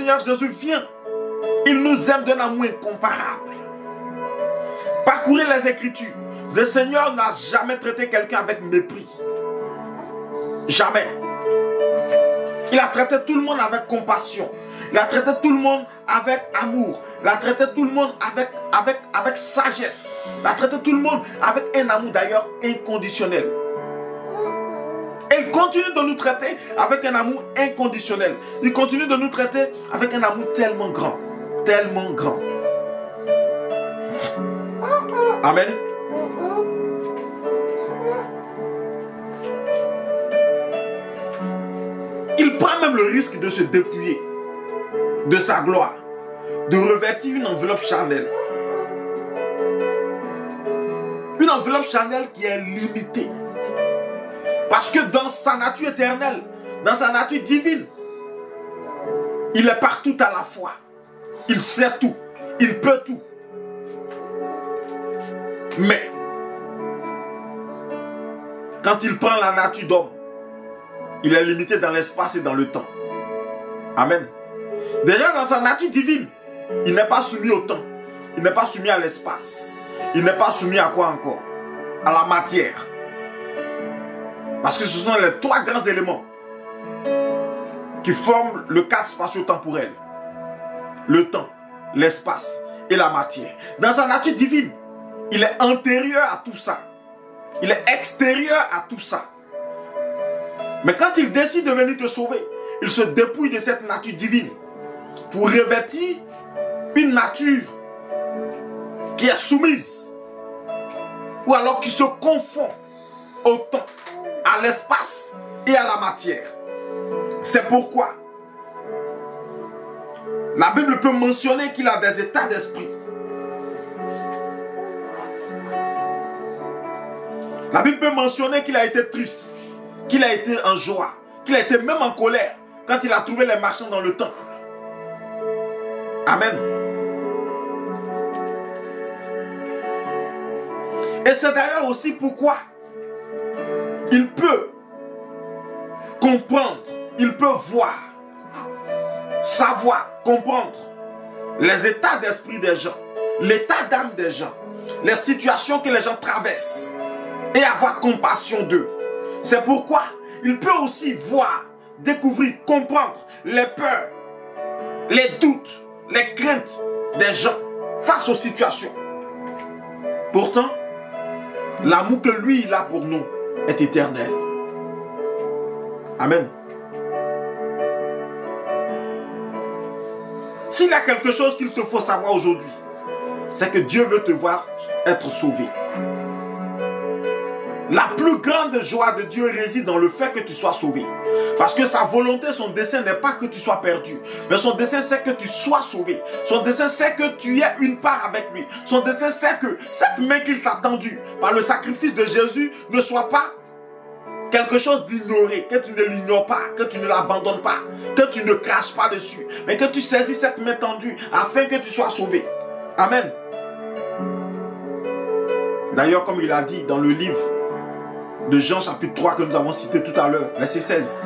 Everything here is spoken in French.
Seigneur Jésus vient, il nous aime d'un amour incomparable. Parcourez les Écritures. Le Seigneur n'a jamais traité quelqu'un avec mépris. Jamais. Il a traité tout le monde avec compassion. Il a traité tout le monde avec amour. Il a traité tout le monde avec sagesse. Il a traité tout le monde avec un amour d'ailleurs inconditionnel. Et il continue de nous traiter avec un amour inconditionnel. Il continue de nous traiter avec un amour tellement grand. Tellement grand. Amen. Il prend même le risque de se dépouiller de sa gloire, de revêtir une enveloppe charnelle. Une enveloppe charnelle qui est limitée. Parce que dans sa nature éternelle, dans sa nature divine, il est partout à la fois. Il sait tout. Il peut tout. Mais, quand il prend la nature d'homme, il est limité dans l'espace et dans le temps. Amen. Déjà dans sa nature divine, il n'est pas soumis au temps. Il n'est pas soumis à l'espace. Il n'est pas soumis à quoi encore? À la matière. Parce que ce sont les trois grands éléments qui forment le cadre spatio-temporel. Le temps, l'espace et la matière. Dans sa nature divine, il est antérieur à tout ça. Il est extérieur à tout ça. Mais quand il décide de venir te sauver, il se dépouille de cette nature divine pour revêtir une nature qui est soumise ou alors qui se confond au temps, à l'espace et à la matière. C'est pourquoi la Bible peut mentionner qu'il a des états d'esprit. La Bible peut mentionner qu'il a été triste, qu'il a été en joie, qu'il a été même en colère quand il a trouvé les marchands dans le temple. Amen. Et c'est d'ailleurs aussi pourquoi il peut comprendre, il peut voir, savoir, comprendre les états d'esprit des gens, l'état d'âme des gens, les situations que les gens traversent et avoir compassion d'eux. C'est pourquoi il peut aussi voir, découvrir, comprendre les peurs, les doutes, les craintes des gens face aux situations. Pourtant, l'amour que lui il a pour nous est éternel. Amen. S'il y a quelque chose qu'il te faut savoir aujourd'hui, c'est que Dieu veut te voir être sauvé. La plus grande joie de Dieu réside dans le fait que tu sois sauvé. Parce que sa volonté, son dessein n'est pas que tu sois perdu. Mais son dessein, c'est que tu sois sauvé. Son dessein, c'est que tu aies une part avec lui. Son dessein, c'est que cette main qu'il t'a tendue par le sacrifice de Jésus ne soit pas quelque chose d'ignoré. Que tu ne l'ignores pas, que tu ne l'abandonnes pas, que tu ne craches pas dessus. Mais que tu saisis cette main tendue afin que tu sois sauvé. Amen. D'ailleurs, comme il a dit dans le livre de Jean chapitre 3 que nous avons cité tout à l'heure, verset 16.